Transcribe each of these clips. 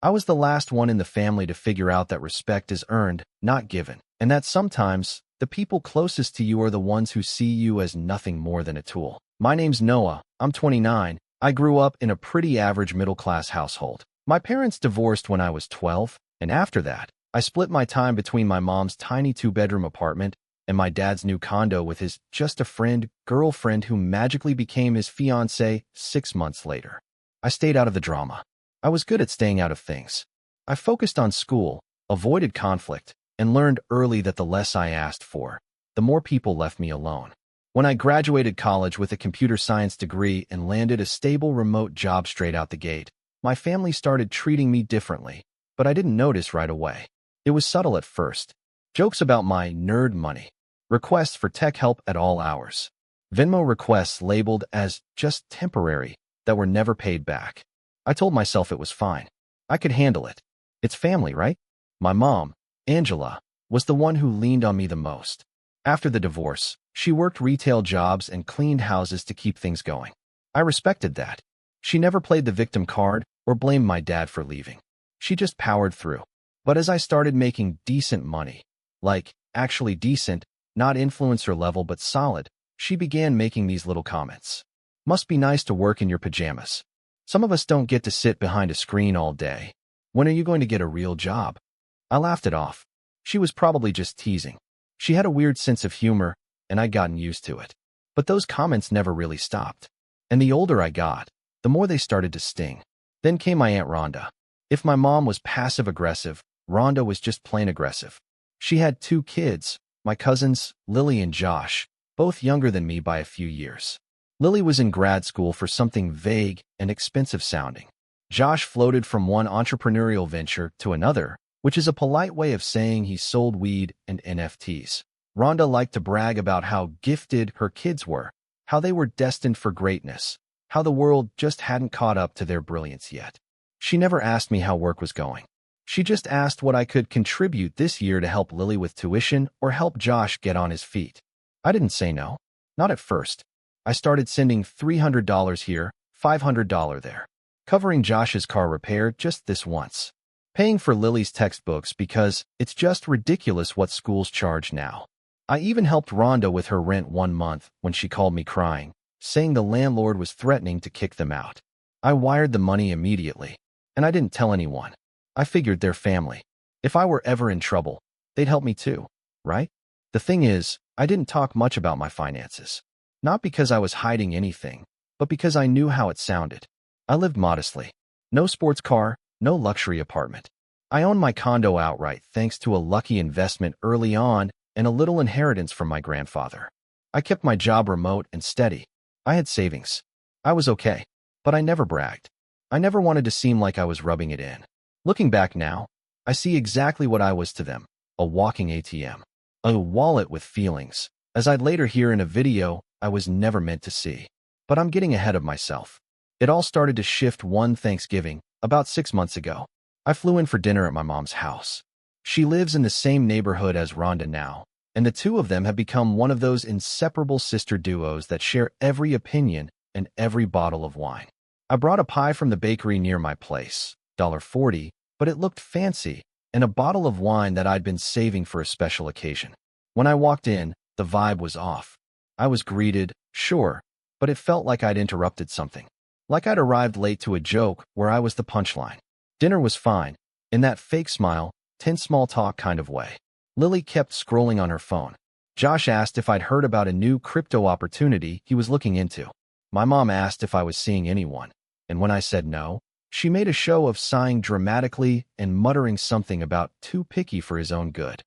I was the last one in the family to figure out that respect is earned, not given, and that sometimes the people closest to you are the ones who see you as nothing more than a tool. My name's Noah. I'm 29. I grew up in a pretty average middle-class household. My parents divorced when I was 12, and after that, I split my time between my mom's tiny two-bedroom apartment and my dad's new condo with his just-a-friend girlfriend who magically became his fiancée 6 months later. I stayed out of the drama. I was good at staying out of things. I focused on school, avoided conflict, and learned early that the less I asked for, the more people left me alone. When I graduated college with a computer science degree and landed a stable remote job straight out the gate, my family started treating me differently, but I didn't notice right away. It was subtle at first. Jokes about my nerd money, requests for tech help at all hours, Venmo requests labeled as just temporary that were never paid back. I told myself it was fine. I could handle it. It's family, right? My mom, Angela, was the one who leaned on me the most. After the divorce, she worked retail jobs and cleaned houses to keep things going. I respected that. She never played the victim card or blamed my dad for leaving. She just powered through. But as I started making decent money, like actually decent, not influencer level but solid, she began making these little comments. Must be nice to work in your pajamas. Some of us don't get to sit behind a screen all day. When are you going to get a real job? I laughed it off. She was probably just teasing. She had a weird sense of humor, and I'd gotten used to it. But those comments never really stopped. And the older I got, the more they started to sting. Then came my Aunt Rhonda. If my mom was passive-aggressive, Rhonda was just plain aggressive. She had 2 kids, my cousins, Lily and Josh, both younger than me by a few years. Lily was in grad school for something vague and expensive sounding. Josh floated from one entrepreneurial venture to another, which is a polite way of saying he sold weed and NFTs. Rhonda liked to brag about how gifted her kids were, how they were destined for greatness, how the world just hadn't caught up to their brilliance yet. She never asked me how work was going. She just asked what I could contribute this year to help Lily with tuition or help Josh get on his feet. I didn't say no. Not at first. I started sending $300 here, $500 there. Covering Josh's car repair just this once. Paying for Lily's textbooks because it's just ridiculous what schools charge now. I even helped Rhonda with her rent one month when she called me crying, saying the landlord was threatening to kick them out. I wired the money immediately, and I didn't tell anyone. I figured they're family. If I were ever in trouble, they'd help me too, right? The thing is, I didn't talk much about my finances. Not because I was hiding anything, but because I knew how it sounded. I lived modestly. No sports car, no luxury apartment. I owned my condo outright thanks to a lucky investment early on and a little inheritance from my grandfather. I kept my job remote and steady. I had savings. I was okay, but I never bragged. I never wanted to seem like I was rubbing it in. Looking back now, I see exactly what I was to them, a walking ATM. A wallet with feelings, as I'd later hear in a video I was never meant to see. But I'm getting ahead of myself. It all started to shift one Thanksgiving, about 6 months ago. I flew in for dinner at my mom's house. She lives in the same neighborhood as Rhonda now, and the two of them have become one of those inseparable sister duos that share every opinion and every bottle of wine. I brought a pie from the bakery near my place, $1.40, but it looked fancy, and a bottle of wine that I'd been saving for a special occasion. When I walked in, the vibe was off. I was greeted, sure, but it felt like I'd interrupted something. Like I'd arrived late to a joke where I was the punchline. Dinner was fine, in that fake smile, tense small talk kind of way. Lily kept scrolling on her phone. Josh asked if I'd heard about a new crypto opportunity he was looking into. My mom asked if I was seeing anyone, and when I said no, she made a show of sighing dramatically and muttering something about too picky for his own good.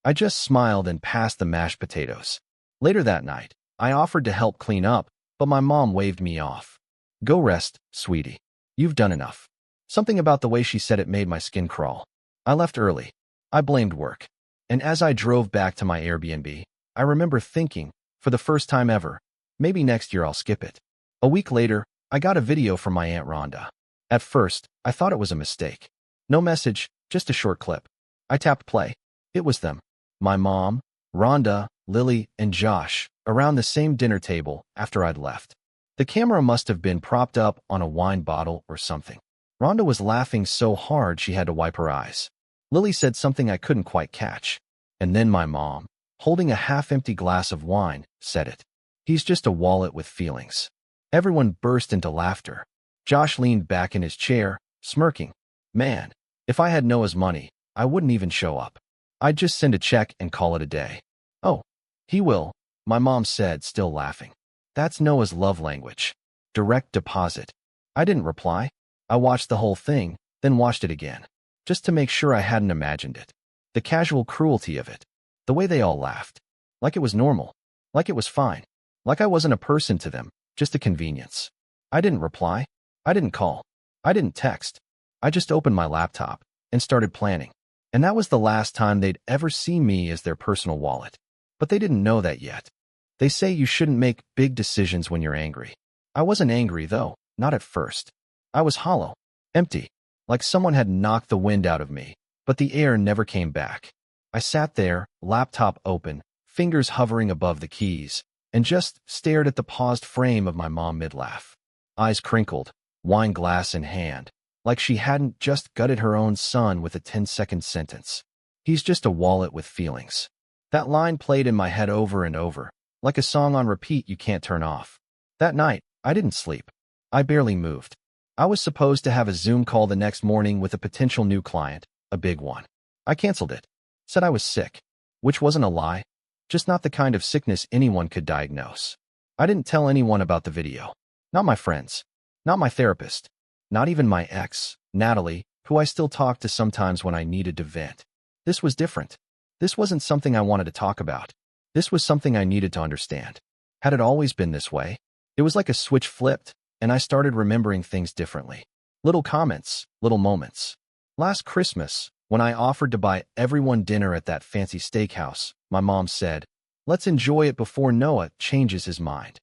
I just smiled and passed the mashed potatoes. Later that night, I offered to help clean up, but my mom waved me off. Go rest, sweetie. You've done enough. Something about the way she said it made my skin crawl. I left early. I blamed work. And as I drove back to my Airbnb, I remember thinking, for the first time ever, maybe next year I'll skip it. A week later, I got a video from my Aunt Rhonda. At first, I thought it was a mistake. No message, just a short clip. I tapped play. It was them. My mom, Rhonda, Lily, and Josh, around the same dinner table after I'd left. The camera must have been propped up on a wine bottle or something. Rhonda was laughing so hard she had to wipe her eyes. Lily said something I couldn't quite catch. And then my mom, holding a half-empty glass of wine, said it. He's just a wallet with feelings. Everyone burst into laughter. Josh leaned back in his chair, smirking. Man, if I had Noah's money, I wouldn't even show up. I'd just send a check and call it a day. Oh, he will, my mom said, still laughing. That's Noah's love language. Direct deposit. I didn't reply. I watched the whole thing, then watched it again, just to make sure I hadn't imagined it. The casual cruelty of it. The way they all laughed. Like it was normal. Like it was fine. Like I wasn't a person to them, just a convenience. I didn't reply. I didn't call. I didn't text. I just opened my laptop and started planning. And that was the last time they'd ever see me as their personal wallet. But they didn't know that yet. They say you shouldn't make big decisions when you're angry. I wasn't angry, though, not at first. I was hollow, empty, like someone had knocked the wind out of me, but the air never came back. I sat there, laptop open, fingers hovering above the keys, and just stared at the paused frame of my mom mid-laugh. Eyes crinkled, wine glass in hand, like she hadn't just gutted her own son with a 10-second sentence. He's just a wallet with feelings. That line played in my head over and over, like a song on repeat you can't turn off. That night, I didn't sleep. I barely moved. I was supposed to have a Zoom call the next morning with a potential new client, a big one. I canceled it. Said I was sick, which wasn't a lie, just not the kind of sickness anyone could diagnose. I didn't tell anyone about the video. Not my friends. Not my therapist. Not even my ex, Natalie, who I still talk to sometimes when I needed to vent. This was different. This wasn't something I wanted to talk about. This was something I needed to understand. Had it always been this way? It was like a switch flipped, and I started remembering things differently. Little comments, little moments. Last Christmas, when I offered to buy everyone dinner at that fancy steakhouse, my mom said, "Let's enjoy it before Noah changes his mind."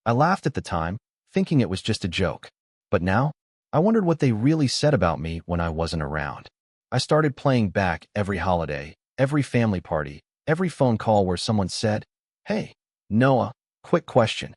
I laughed at the time, thinking it was just a joke. But now, I wondered what they really said about me when I wasn't around. I started playing back every holiday, every family party, every phone call where someone said, "Hey, Noah, quick question."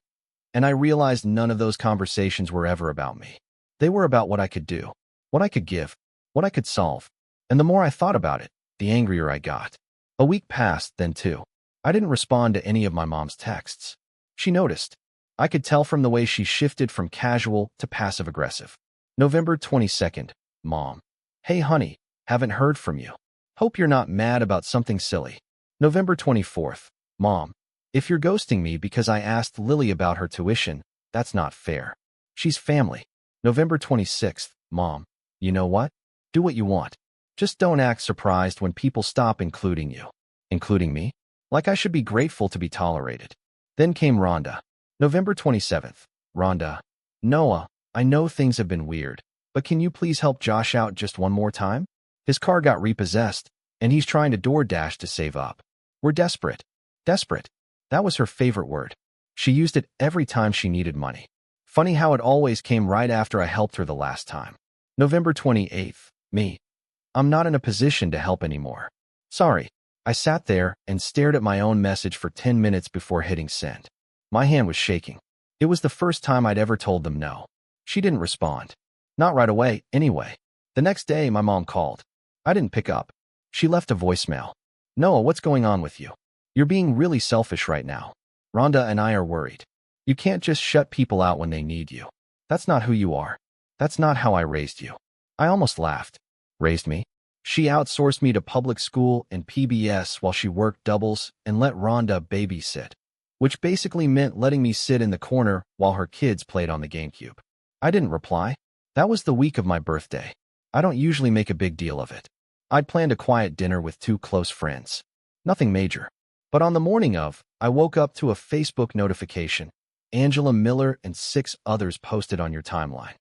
And I realized none of those conversations were ever about me. They were about what I could do, what I could give, what I could solve. And the more I thought about it, the angrier I got. A week passed, then two. I didn't respond to any of my mom's texts. She noticed. I could tell from the way she shifted from casual to passive-aggressive. November 22nd, Mom. Hey honey, haven't heard from you. Hope you're not mad about something silly. November 24th, Mom. If you're ghosting me because I asked Lily about her tuition, that's not fair. She's family. November 26th, Mom. You know what? Do what you want. Just don't act surprised when people stop including you. Including me? Like I should be grateful to be tolerated. Then came Rhonda. November 27th, Rhonda. Noah, I know things have been weird, but can you please help Josh out just one more time? His car got repossessed, and he's trying to DoorDash to save up. We're desperate. Desperate. That was her favorite word. She used it every time she needed money. Funny how it always came right after I helped her the last time. November 28th, me. I'm not in a position to help anymore. Sorry. I sat there and stared at my own message for 10 minutes before hitting send. My hand was shaking. It was the first time I'd ever told them no. She didn't respond. Not right away, anyway. The next day, my mom called. I didn't pick up. She left a voicemail. Noah, what's going on with you? You're being really selfish right now. Rhonda and I are worried. You can't just shut people out when they need you. That's not who you are. That's not how I raised you. I almost laughed. Raised me? She outsourced me to public school and PBS while she worked doubles and let Rhonda babysit, which basically meant letting me sit in the corner while her kids played on the GameCube. I didn't reply. That was the week of my birthday. I don't usually make a big deal of it. I'd planned a quiet dinner with 2 close friends. Nothing major. But on the morning of, I woke up to a Facebook notification. Angela Miller and 6 others posted on your timeline.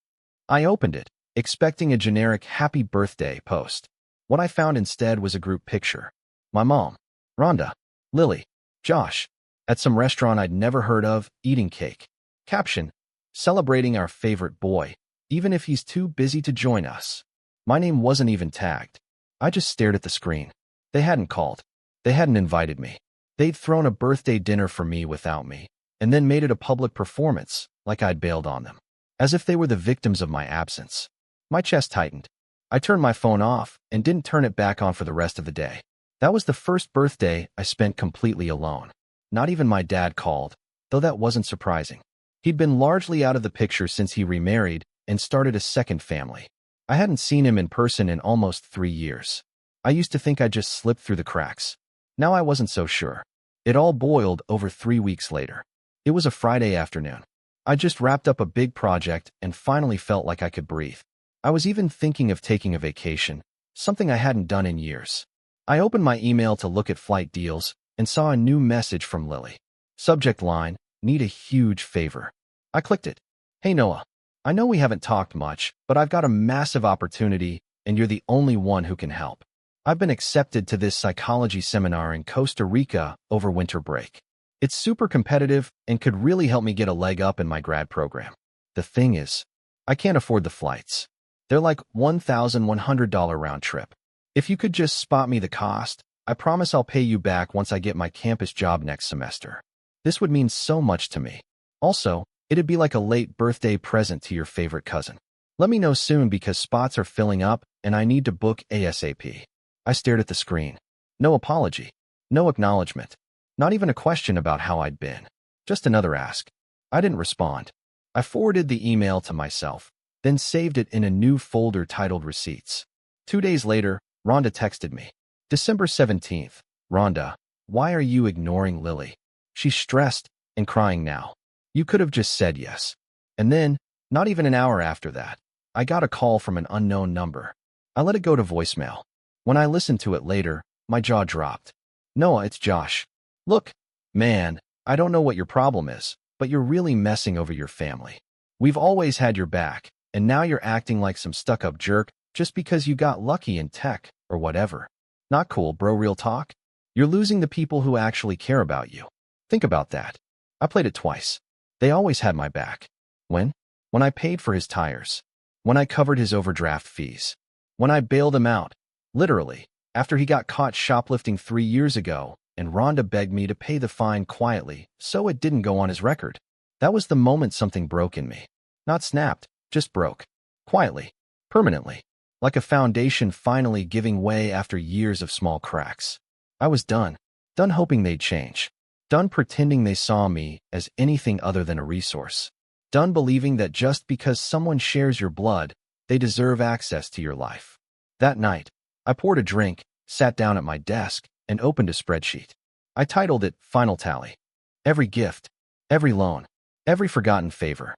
I opened it, expecting a generic happy birthday post. What I found instead was a group picture. My mom, Rhonda, Lily, Josh, at some restaurant I'd never heard of, eating cake. Caption, celebrating our favorite boy, even if he's too busy to join us. My name wasn't even tagged. I just stared at the screen. They hadn't called. They hadn't invited me. They'd thrown a birthday dinner for me without me, and then made it a public performance, like I'd bailed on them. As if they were the victims of my absence. My chest tightened. I turned my phone off and didn't turn it back on for the rest of the day. That was the first birthday I spent completely alone. Not even my dad called, though that wasn't surprising. He'd been largely out of the picture since he remarried and started a second family. I hadn't seen him in person in almost 3 years. I used to think I'd just slipped through the cracks. Now I wasn't so sure. It all boiled over 3 weeks later. It was a Friday afternoon. I just wrapped up a big project and finally felt like I could breathe. I was even thinking of taking a vacation, something I hadn't done in years. I opened my email to look at flight deals and saw a new message from Lily. Subject line, need a huge favor. I clicked it. Hey Noah, I know we haven't talked much, but I've got a massive opportunity and you're the only one who can help. I've been accepted to this psychology seminar in Costa Rica over winter break. It's super competitive and could really help me get a leg up in my grad program. The thing is, I can't afford the flights. They're like $1,100 round trip. If you could just spot me the cost, I promise I'll pay you back once I get my campus job next semester. This would mean so much to me. Also, it'd be like a late birthday present to your favorite cousin. Let me know soon because spots are filling up and I need to book ASAP. I stared at the screen. No apology. No acknowledgement. Not even a question about how I'd been. Just another ask. I didn't respond. I forwarded the email to myself, then saved it in a new folder titled Receipts. 2 days later, Rhonda texted me. December 17th. Rhonda, why are you ignoring Lily? She's stressed and crying now. You could have just said yes. And then, not even an hour after that, I got a call from an unknown number. I let it go to voicemail. When I listened to it later, my jaw dropped. Noah, it's Josh. Look, man, I don't know what your problem is, but you're really messing over your family. We've always had your back, and now you're acting like some stuck-up jerk just because you got lucky in tech or whatever. Not cool, bro, real talk. You're losing the people who actually care about you. Think about that. I played it twice. They always had my back. When? When I paid for his tires. When I covered his overdraft fees. When I bailed him out. Literally, after he got caught shoplifting 3 years ago, and Rhonda begged me to pay the fine quietly so it didn't go on his record. That was the moment something broke in me. Not snapped, just broke. Quietly. Permanently. Like a foundation finally giving way after years of small cracks. I was done. Done hoping they'd change. Done pretending they saw me as anything other than a resource. Done believing that just because someone shares your blood, they deserve access to your life. That night, I poured a drink, sat down at my desk, and opened a spreadsheet. I titled it Final Tally. Every gift, every loan, every forgotten favor.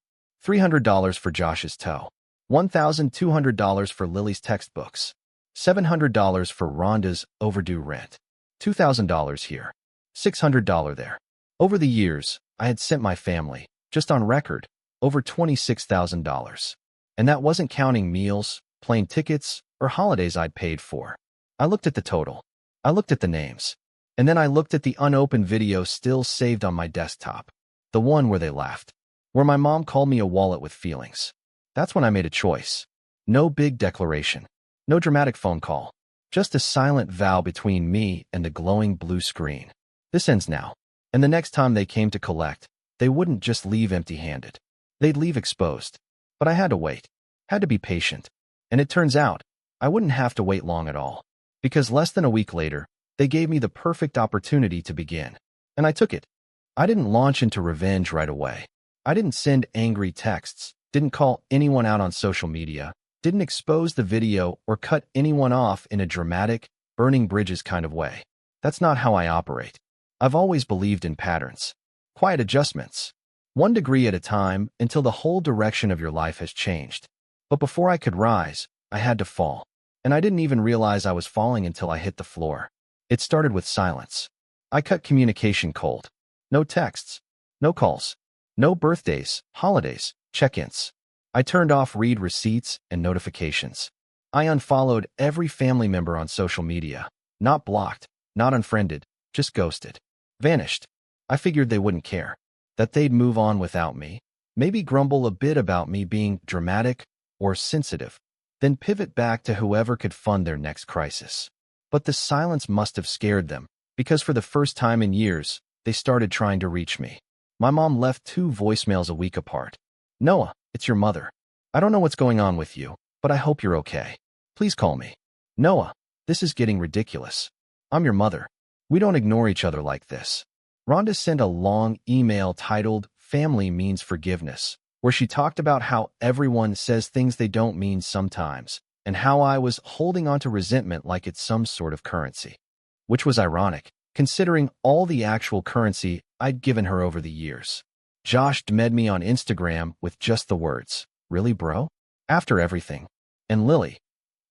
$300 for Josh's toe. $1,200 for Lily's textbooks. $700 for Rhonda's overdue rent. $2,000 here. $600 there. Over the years, I had sent my family, just on record, over $26,000. And that wasn't counting meals, plane tickets, or holidays I'd paid for. I looked at the total. I looked at the names. And then I looked at the unopened video still saved on my desktop. The one where they laughed. Where my mom called me a wallet with feelings. That's when I made a choice. No big declaration. No dramatic phone call. Just a silent vow between me and the glowing blue screen. This ends now. And the next time they came to collect, they wouldn't just leave empty-handed. They'd leave exposed. But I had to wait. Had to be patient. And it turns out, I wouldn't have to wait long at all. Because less than a week later, they gave me the perfect opportunity to begin. And I took it. I didn't launch into revenge right away. I didn't send angry texts, didn't call anyone out on social media, didn't expose the video or cut anyone off in a dramatic, burning bridges kind of way. That's not how I operate. I've always believed in patterns. Quiet adjustments. 1 degree at a time until the whole direction of your life has changed. But before I could rise, I had to fall. And I didn't even realize I was falling until I hit the floor. It started with silence. I cut communication cold. No texts. No calls. No birthdays, holidays, check-ins. I turned off read receipts and notifications. I unfollowed every family member on social media. Not blocked, not unfriended, just ghosted. Vanished. I figured they wouldn't care. That they'd move on without me. Maybe grumble a bit about me being dramatic or sensitive. Then pivot back to whoever could fund their next crisis. But the silence must have scared them, because for the first time in years, they started trying to reach me. My mom left 2 voicemails a week apart. Noah, it's your mother. I don't know what's going on with you, but I hope you're okay. Please call me. Noah, this is getting ridiculous. I'm your mother. We don't ignore each other like this. Rhonda sent a long email titled Family Means Forgiveness, where she talked about how everyone says things they don't mean sometimes, and how I was holding on to resentment like it's some sort of currency. Which was ironic, considering all the actual currency I'd given her over the years. Josh DM'd me on Instagram with just the words, "Really, bro? After everything." And Lily.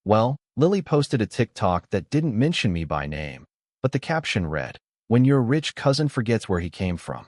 Well, Lily posted a TikTok that didn't mention me by name, but the caption read, "When your rich cousin forgets where he came from."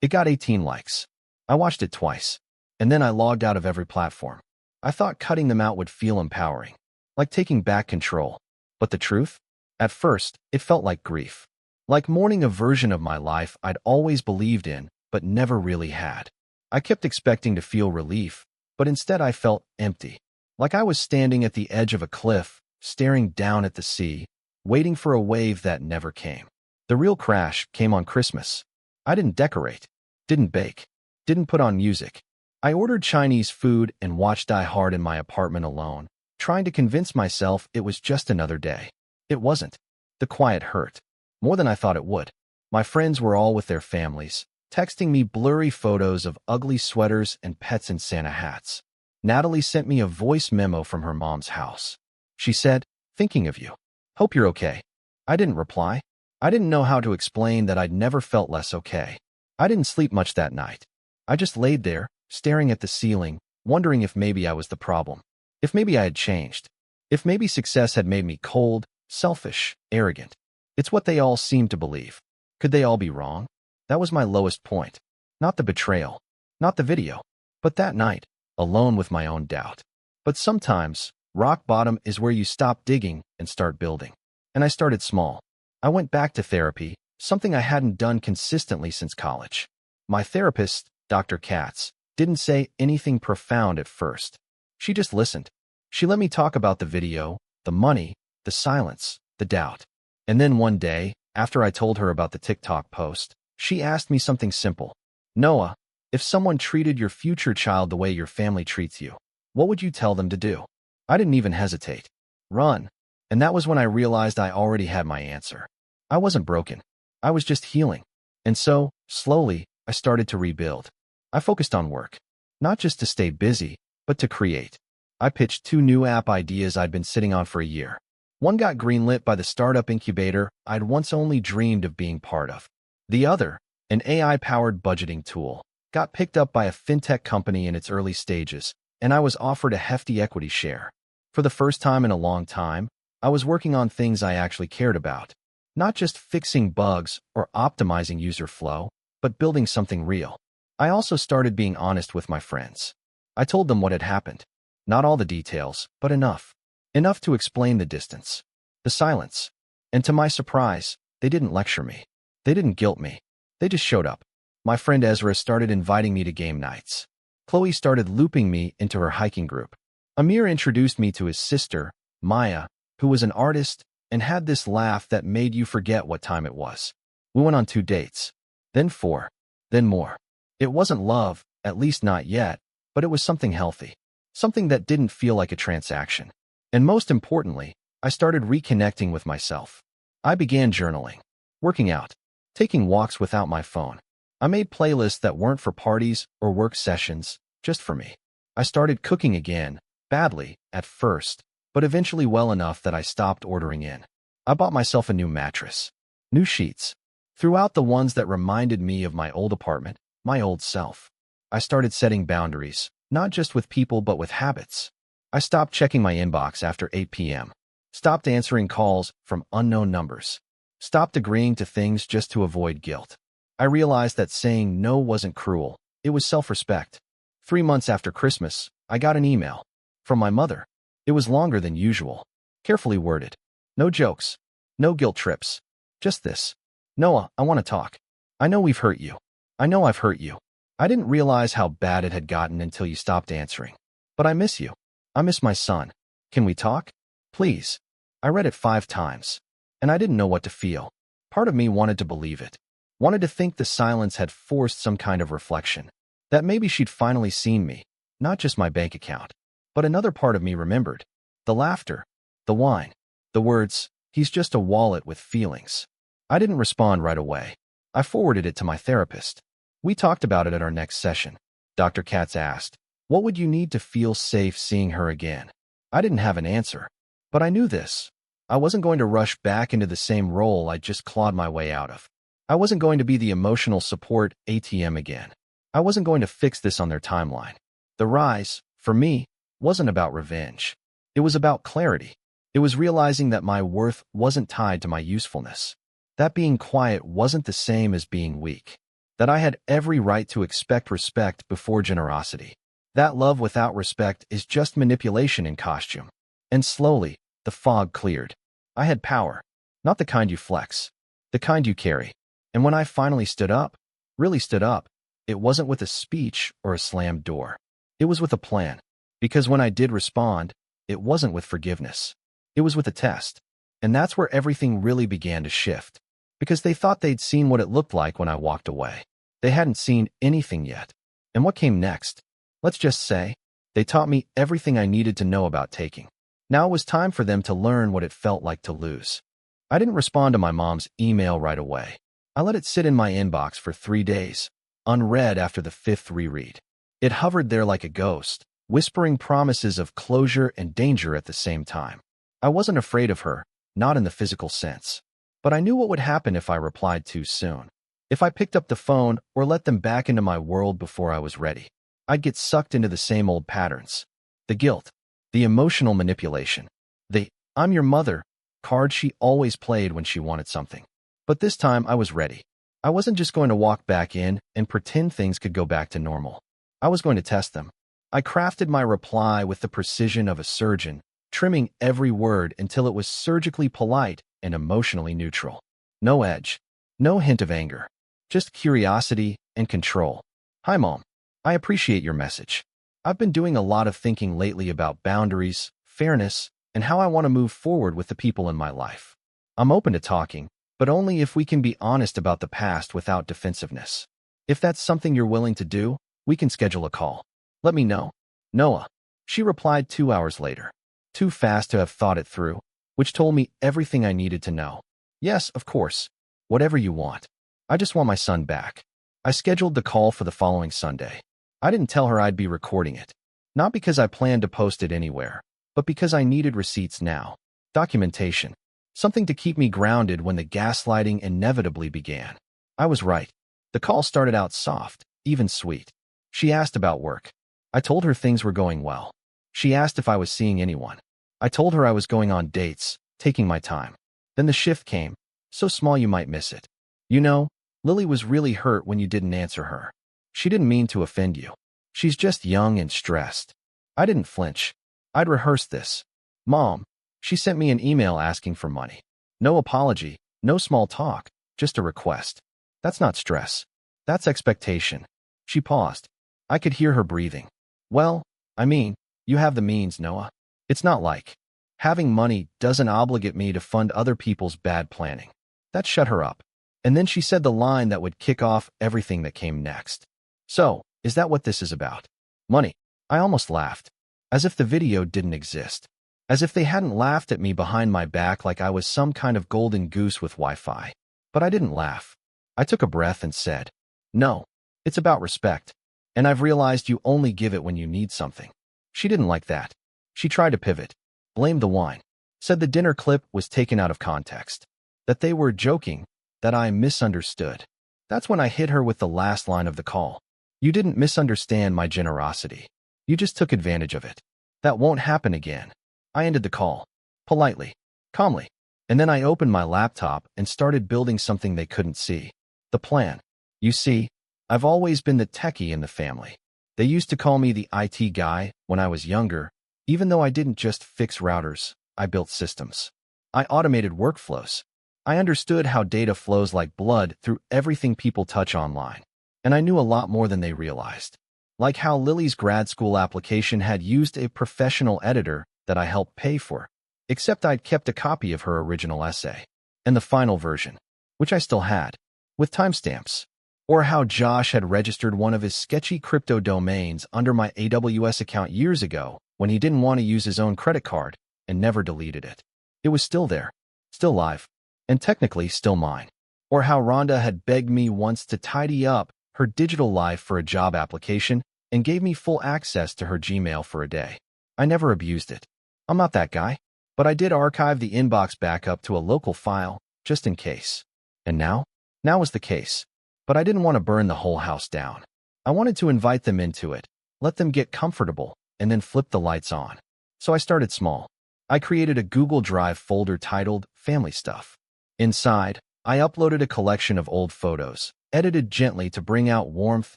It got 18 likes. I watched it twice, and then I logged out of every platform. I thought cutting them out would feel empowering, like taking back control. But the truth? At first, it felt like grief. Like mourning a version of my life I'd always believed in, but never really had. I kept expecting to feel relief, but instead I felt empty. Like I was standing at the edge of a cliff, staring down at the sea, waiting for a wave that never came. The real crash came on Christmas. I didn't decorate, didn't bake, didn't put on music. I ordered Chinese food and watched Die Hard in my apartment alone, trying to convince myself it was just another day. It wasn't. The quiet hurt. More than I thought it would. My friends were all with their families, texting me blurry photos of ugly sweaters and pets in Santa hats. Natalie sent me a voice memo from her mom's house. She said, "Thinking of you. Hope you're okay." I didn't reply. I didn't know how to explain that I'd never felt less okay. I didn't sleep much that night. I just laid there, staring at the ceiling, wondering if maybe I was the problem. If maybe I had changed. If maybe success had made me cold, selfish, arrogant. It's what they all seemed to believe. Could they all be wrong? That was my lowest point. Not the betrayal. Not the video. But that night, alone with my own doubt. But sometimes, rock bottom is where you stop digging and start building. And I started small. I went back to therapy, something I hadn't done consistently since college. My therapist, Dr. Katz, didn't say anything profound at first. She just listened. She let me talk about the video, the money, the silence, the doubt. And then one day, after I told her about the TikTok post, she asked me something simple. "Noah, if someone treated your future child the way your family treats you, what would you tell them to do?" I didn't even hesitate. Run. And that was when I realized I already had my answer. I wasn't broken. I was just healing. And so, slowly, I started to rebuild. I focused on work. Not just to stay busy, but to create. I pitched 2 new app ideas I'd been sitting on for a year. One got greenlit by the startup incubator I'd once only dreamed of being part of. The other, an AI-powered budgeting tool, got picked up by a fintech company in its early stages, and I was offered a hefty equity share. For the first time in a long time, I was working on things I actually cared about. Not just fixing bugs or optimizing user flow, but building something real. I also started being honest with my friends. I told them what had happened. Not all the details, but enough. Enough to explain the distance, the silence. And to my surprise, they didn't lecture me. They didn't guilt me. They just showed up. My friend Ezra started inviting me to game nights. Chloe started looping me into her hiking group. Amir introduced me to his sister, Maya, who was an artist and had this laugh that made you forget what time it was. We went on 2 dates, then 4, then more. It wasn't love, at least not yet, but it was something healthy, something that didn't feel like a transaction. And most importantly, I started reconnecting with myself. I began journaling, working out, taking walks without my phone. I made playlists that weren't for parties or work sessions, just for me. I started cooking again, badly, at first, but eventually well enough that I stopped ordering in. I bought myself a new mattress, new sheets, threw out the ones that reminded me of my old apartment, my old self. I started setting boundaries, not just with people but with habits. I stopped checking my inbox after 8 p.m., stopped answering calls from unknown numbers, stopped agreeing to things just to avoid guilt. I realized that saying no wasn't cruel, it was self-respect. 3 months after Christmas, I got an email from my mother. It was longer than usual, carefully worded. No jokes, no guilt trips. Just this. "Noah, I want to talk. I know we've hurt you. I know I've hurt you. I didn't realize how bad it had gotten until you stopped answering. But I miss you. I miss my son. Can we talk? Please." I read it 5 times, and I didn't know what to feel. Part of me wanted to believe it. Wanted to think the silence had forced some kind of reflection. That maybe she'd finally seen me, not just my bank account. But another part of me remembered. The laughter, the wine, the words, "He's just a wallet with feelings." I didn't respond right away. I forwarded it to my therapist. We talked about it at our next session. Dr. Katz asked, "What would you need to feel safe seeing her again?" I didn't have an answer, but I knew this. I wasn't going to rush back into the same role I'd just clawed my way out of. I wasn't going to be the emotional support ATM again. I wasn't going to fix this on their timeline. The rise, for me, wasn't about revenge. It was about clarity. It was realizing that my worth wasn't tied to my usefulness. That being quiet wasn't the same as being weak. That I had every right to expect respect before generosity. That love without respect is just manipulation in costume. And slowly, the fog cleared. I had power. Not the kind you flex. The kind you carry. And when I finally stood up, really stood up, it wasn't with a speech or a slammed door. It was with a plan. Because when I did respond, it wasn't with forgiveness. It was with a test. And that's where everything really began to shift. Because they thought they'd seen what it looked like when I walked away. They hadn't seen anything yet. And what came next? Let's just say, they taught me everything I needed to know about taking. Now it was time for them to learn what it felt like to lose. I didn't respond to my mom's email right away. I let it sit in my inbox for 3 days, unread after the 5th reread. It hovered there like a ghost, whispering promises of closure and danger at the same time. I wasn't afraid of her, not in the physical sense. But I knew what would happen if I replied too soon. If I picked up the phone or let them back into my world before I was ready, I'd get sucked into the same old patterns. The guilt, the emotional manipulation, the "I'm your mother" card she always played when she wanted something. But this time I was ready. I wasn't just going to walk back in and pretend things could go back to normal. I was going to test them. I crafted my reply with the precision of a surgeon, trimming every word until it was surgically polite and emotionally neutral. No edge, no hint of anger, just curiosity and control. "Hi, Mom. I appreciate your message. I've been doing a lot of thinking lately about boundaries, fairness, and how I want to move forward with the people in my life. I'm open to talking, but only if we can be honest about the past without defensiveness. If that's something you're willing to do, we can schedule a call. Let me know. Noah." She replied 2 hours later. Too fast to have thought it through, which told me everything I needed to know. "Yes, of course. Whatever you want. I just want my son back." I scheduled the call for the following Sunday. I didn't tell her I'd be recording it. Not because I planned to post it anywhere, but because I needed receipts now. Documentation. Something to keep me grounded when the gaslighting inevitably began. I was right. The call started out soft, even sweet. She asked about work. I told her things were going well. She asked if I was seeing anyone. I told her I was going on dates, taking my time. Then the shift came. So small you might miss it. "You know, Lily was really hurt when you didn't answer her. She didn't mean to offend you. She's just young and stressed." I didn't flinch. I'd rehearsed this. "Mom." She sent me an email asking for money. No apology, no small talk, just a request. That's not stress. That's expectation. She paused. I could hear her breathing. "Well, I mean, you have the means, Noah. It's not like having money doesn't obligate me to fund other people's bad planning." That shut her up. And then she said the line that would kick off everything that came next. "So, is that what this is about? Money?" I almost laughed. As if the video didn't exist. As if they hadn't laughed at me behind my back like I was some kind of golden goose with Wi-Fi. But I didn't laugh. I took a breath and said, "No, it's about respect. And I've realized you only give it when you need something." She didn't like that. She tried to pivot. Blamed the wine. Said the dinner clip was taken out of context. That they were joking. That I misunderstood. That's when I hit her with the last line of the call. "You didn't misunderstand my generosity. You just took advantage of it. That won't happen again." I ended the call. Politely. Calmly. And then I opened my laptop and started building something they couldn't see. The plan. You see, I've always been the techie in the family. They used to call me the IT guy when I was younger, even though I didn't just fix routers, I built systems. I automated workflows. I understood how data flows like blood through everything people touch online. And I knew a lot more than they realized. Like how Lily's grad school application had used a professional editor that I helped pay for, except I'd kept a copy of her original essay. And the final version, which I still had, with timestamps. Or how Josh had registered one of his sketchy crypto domains under my AWS account years ago when he didn't want to use his own credit card and never deleted it. It was still there, still live, and technically still mine. Or how Rhonda had begged me once to tidy up her digital life for a job application and gave me full access to her Gmail for a day. I never abused it. I'm not that guy, but I did archive the inbox backup to a local file, just in case. And now? Now was the case. But I didn't want to burn the whole house down. I wanted to invite them into it, let them get comfortable, and then flip the lights on. So I started small. I created a Google Drive folder titled Family Stuff. Inside, I uploaded a collection of old photos, edited gently to bring out warmth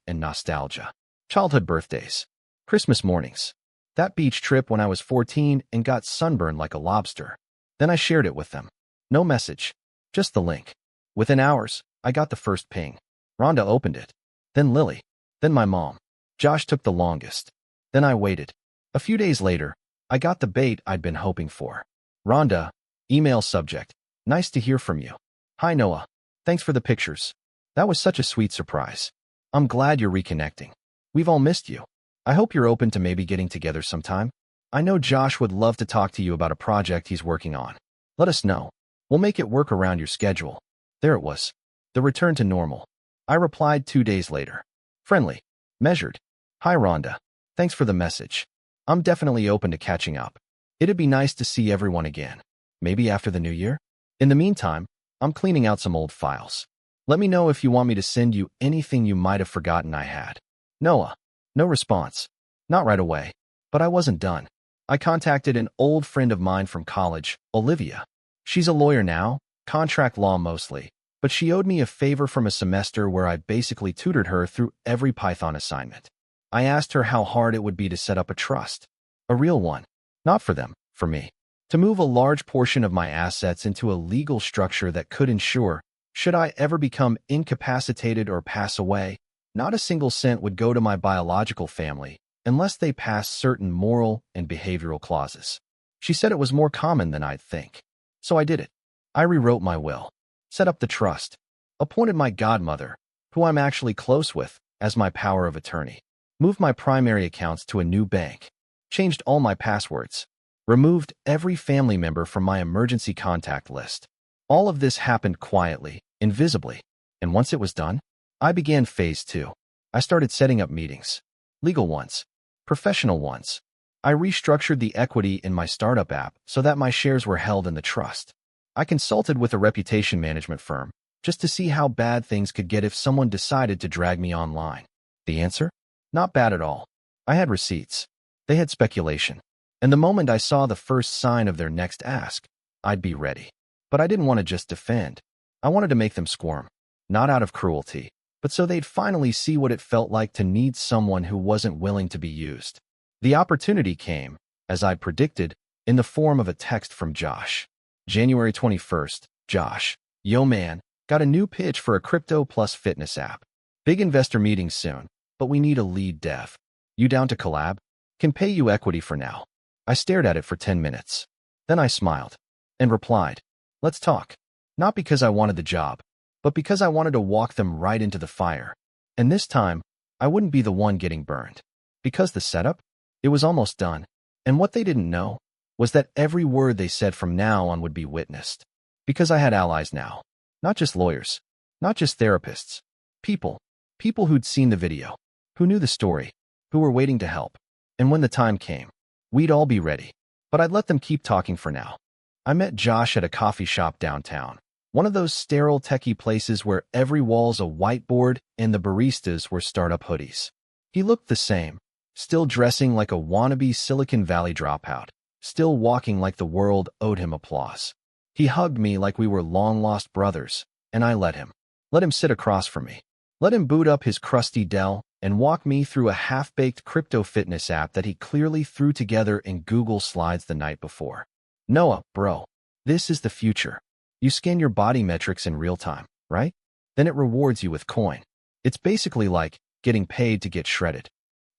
and nostalgia. Childhood birthdays, Christmas mornings, that beach trip when I was 14 and got sunburned like a lobster. Then I shared it with them. No message, just the link. Within hours, I got the first ping. Rhonda opened it. Then Lily. Then my mom. Josh took the longest. Then I waited. A few days later, I got the bait I'd been hoping for. Rhonda, email subject. Nice to hear from you. Hi Noah. Thanks for the pictures. That was such a sweet surprise. I'm glad you're reconnecting. We've all missed you. I hope you're open to maybe getting together sometime. I know Josh would love to talk to you about a project he's working on. Let us know. We'll make it work around your schedule. There it was. The return to normal. I replied 2 days later. Friendly. Measured. Hi Rhonda. Thanks for the message. I'm definitely open to catching up. It'd be nice to see everyone again. Maybe after the new year? In the meantime, I'm cleaning out some old files. Let me know if you want me to send you anything you might have forgotten I had. Noah. No response. Not right away. But I wasn't done. I contacted an old friend of mine from college, Olivia. She's a lawyer now, contract law mostly, but she owed me a favor from a semester where I basically tutored her through every Python assignment. I asked her how hard it would be to set up a trust. A real one. Not for them, for me. To move a large portion of my assets into a legal structure that could ensure, should I ever become incapacitated or pass away, not a single cent would go to my biological family unless they passed certain moral and behavioral clauses. She said it was more common than I'd think. So I did it. I rewrote my will, set up the trust, appointed my godmother, who I'm actually close with, as my power of attorney, moved my primary accounts to a new bank, changed all my passwords, removed every family member from my emergency contact list. All of this happened quietly, invisibly, and once it was done, I began phase 2. I started setting up meetings. Legal ones. Professional ones. I restructured the equity in my startup app so that my shares were held in the trust. I consulted with a reputation management firm just to see how bad things could get if someone decided to drag me online. The answer? Not bad at all. I had receipts. They had speculation. And the moment I saw the first sign of their next ask, I'd be ready. But I didn't want to just defend. I wanted to make them squirm. Not out of cruelty, but so they'd finally see what it felt like to need someone who wasn't willing to be used. The opportunity came, as I'd predicted, in the form of a text from Josh. January 21st, Josh. Yo man, got a new pitch for a crypto plus fitness app. Big investor meeting soon, but we need a lead dev. You down to collab? Can pay you equity for now. I stared at it for 10 minutes. Then I smiled and replied, let's talk. Not because I wanted the job, but because I wanted to walk them right into the fire. And this time, I wouldn't be the one getting burned. Because the setup? It was almost done. And what they didn't know was that every word they said from now on would be witnessed. Because I had allies now. Not just lawyers. Not just therapists. People. People who'd seen the video. Who knew the story. Who were waiting to help. And when the time came, we'd all be ready. But I'd let them keep talking for now. I met Josh at a coffee shop downtown. One of those sterile techie places where every wall's a whiteboard and the baristas wear startup hoodies. He looked the same. Still dressing like a wannabe Silicon Valley dropout. Still walking like the world owed him applause. He hugged me like we were long-lost brothers, and I let him. Let him sit across from me. Let him boot up his crusty Dell and walk me through a half-baked crypto fitness app that he clearly threw together in Google Slides the night before. Noah, bro, this is the future. You scan your body metrics in real time, right? Then it rewards you with coin. It's basically like getting paid to get shredded.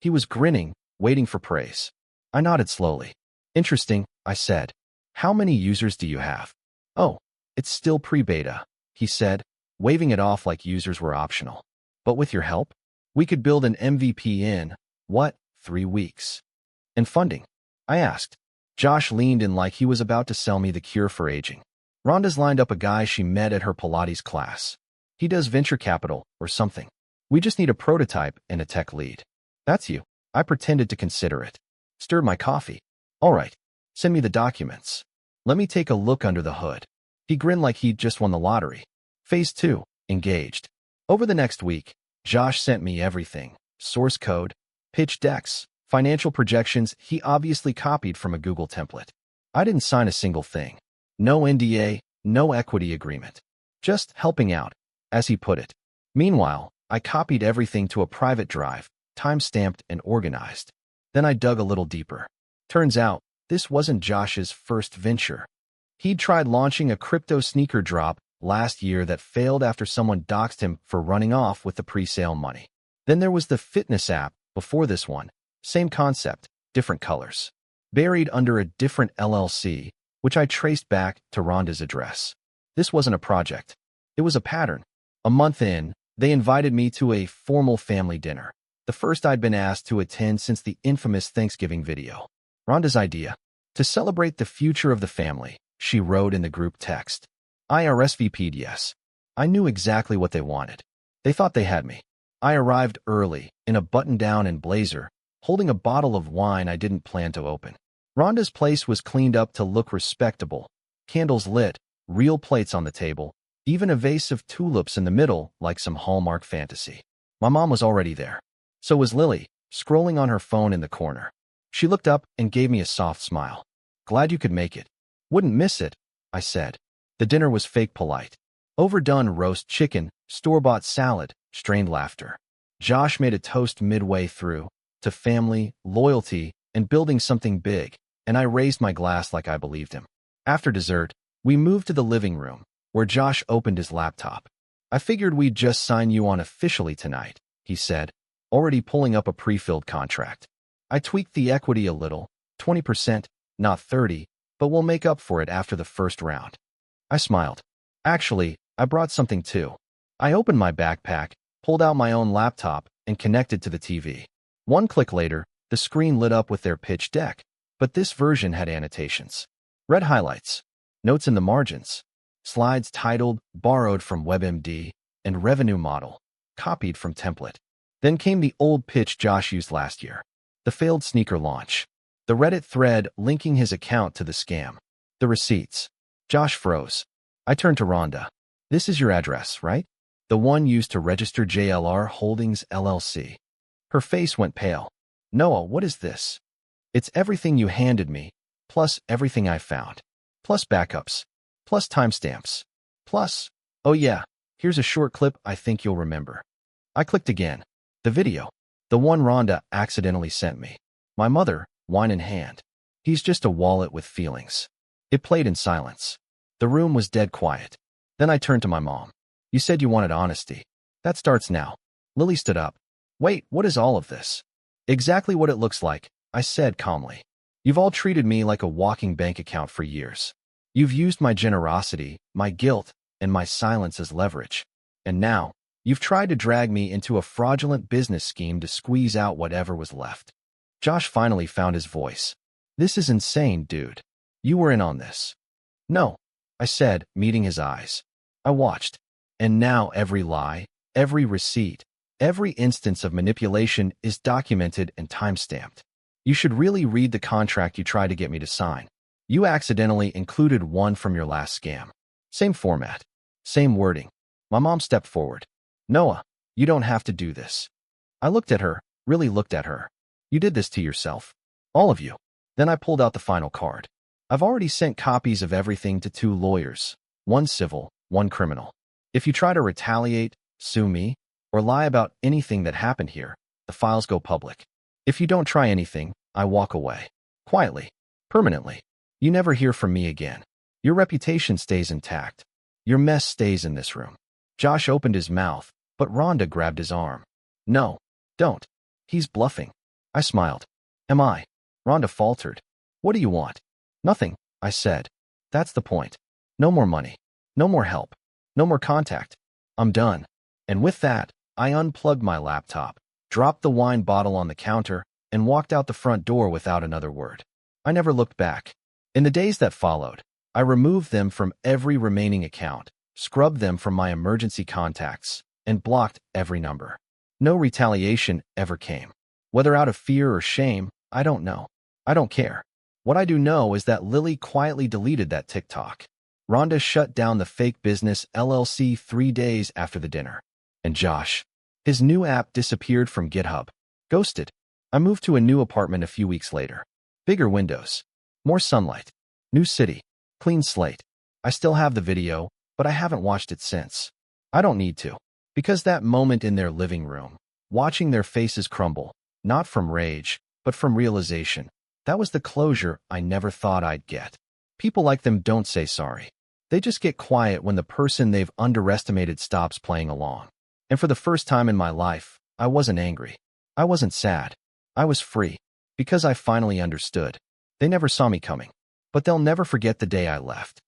He was grinning, waiting for praise. I nodded slowly. Interesting, I said. How many users do you have? Oh, it's still pre-beta, he said, waving it off like users were optional. But with your help, we could build an MVP in, what, 3 weeks? And funding? I asked. Josh leaned in like he was about to sell me the cure for aging. Rhonda's lined up a guy she met at her Pilates class. He does venture capital or something. We just need a prototype and a tech lead. That's you. I pretended to consider it. Stirred my coffee. All right. Send me the documents. Let me take a look under the hood. He grinned like he'd just won the lottery. Phase 2. Engaged. Over the next week, Josh sent me everything. Source code, pitch decks, financial projections he obviously copied from a Google template. I didn't sign a single thing. No NDA, no equity agreement. Just helping out, as he put it. Meanwhile, I copied everything to a private drive, time-stamped and organized. Then I dug a little deeper. Turns out, this wasn't Josh's first venture. He'd tried launching a crypto sneaker drop last year that failed after someone doxed him for running off with the pre-sale money. Then there was the fitness app before this one. Same concept, different colors. Buried under a different LLC, which I traced back to Rhonda's address. This wasn't a project. It was a pattern. A month in, they invited me to a formal family dinner. The first I'd been asked to attend since the infamous Thanksgiving video. Rhonda's idea. To celebrate the future of the family, she wrote in the group text. I RSVP'd yes. I knew exactly what they wanted. They thought they had me. I arrived early, in a button-down and blazer, holding a bottle of wine I didn't plan to open. Rhonda's place was cleaned up to look respectable. Candles lit, real plates on the table, even a vase of tulips in the middle like some Hallmark fantasy. My mom was already there. So was Lily, scrolling on her phone in the corner. She looked up and gave me a soft smile. Glad you could make it. Wouldn't miss it, I said. The dinner was fake polite. Overdone roast chicken, store-bought salad, strained laughter. Josh made a toast midway through, to family, loyalty, and building something big, and I raised my glass like I believed him. After dessert, we moved to the living room, where Josh opened his laptop. I figured we'd just sign you on officially tonight, he said, already pulling up a pre-filled contract. I tweaked the equity a little, 20%, not 30, but we'll make up for it after the first round. I smiled. Actually, I brought something too. I opened my backpack, pulled out my own laptop, and connected to the TV. One click later, the screen lit up with their pitch deck, but this version had annotations. Red highlights, notes in the margins, slides titled Borrowed from WebMD, and Revenue Model, copied from template. Then came the old pitch Josh used last year, the failed sneaker launch, the Reddit thread linking his account to the scam, the receipts. Josh froze. I turned to Rhonda. This is your address, right? The one used to register JLR Holdings LLC. Her face went pale. Noah, what is this? It's everything you handed me, plus everything I found, plus backups, plus timestamps, plus, oh yeah, here's a short clip I think you'll remember. I clicked again. The video. The one Rhonda accidentally sent me. My mother, wine in hand. He's just a wallet with feelings. It played in silence. The room was dead quiet. Then I turned to my mom. You said you wanted honesty. That starts now. Lily stood up. Wait, what is all of this? Exactly what it looks like, I said calmly. You've all treated me like a walking bank account for years. You've used my generosity, my guilt, and my silence as leverage. And now, you've tried to drag me into a fraudulent business scheme to squeeze out whatever was left. Josh finally found his voice. This is insane, dude. You were in on this. No, I said, meeting his eyes. I watched. And now every lie, every receipt, every instance of manipulation is documented and timestamped. You should really read the contract you tried to get me to sign. You accidentally included one from your last scam. Same format. Same wording. My mom stepped forward. Noah, you don't have to do this. I looked at her, really looked at her. You did this to yourself. All of you. Then I pulled out the final card. I've already sent copies of everything to 2 lawyers, one civil, one criminal. If you try to retaliate, sue me, or lie about anything that happened here, the files go public. If you don't try anything, I walk away. Quietly. Permanently. You never hear from me again. Your reputation stays intact. Your mess stays in this room. Josh opened his mouth, but Rhonda grabbed his arm. No, don't. He's bluffing. I smiled. Am I? Rhonda faltered. What do you want? Nothing, I said. That's the point. No more money. No more help. No more contact. I'm done. And with that, I unplugged my laptop, dropped the wine bottle on the counter, and walked out the front door without another word. I never looked back. In the days that followed, I removed them from every remaining account, scrubbed them from my emergency contacts, and blocked every number. No retaliation ever came. Whether out of fear or shame, I don't know. I don't care. What I do know is that Lily quietly deleted that TikTok. Rhonda shut down the fake business LLC 3 days after the dinner. And Josh, his new app disappeared from GitHub. Ghosted. I moved to a new apartment a few weeks later. Bigger windows. More sunlight. New city. Clean slate. I still have the video, but I haven't watched it since. I don't need to. Because that moment in their living room, watching their faces crumble, not from rage, but from realization, that was the closure I never thought I'd get. People like them don't say sorry. They just get quiet when the person they've underestimated stops playing along. And for the first time in my life, I wasn't angry. I wasn't sad. I was free. Because I finally understood. They never saw me coming. But they'll never forget the day I left.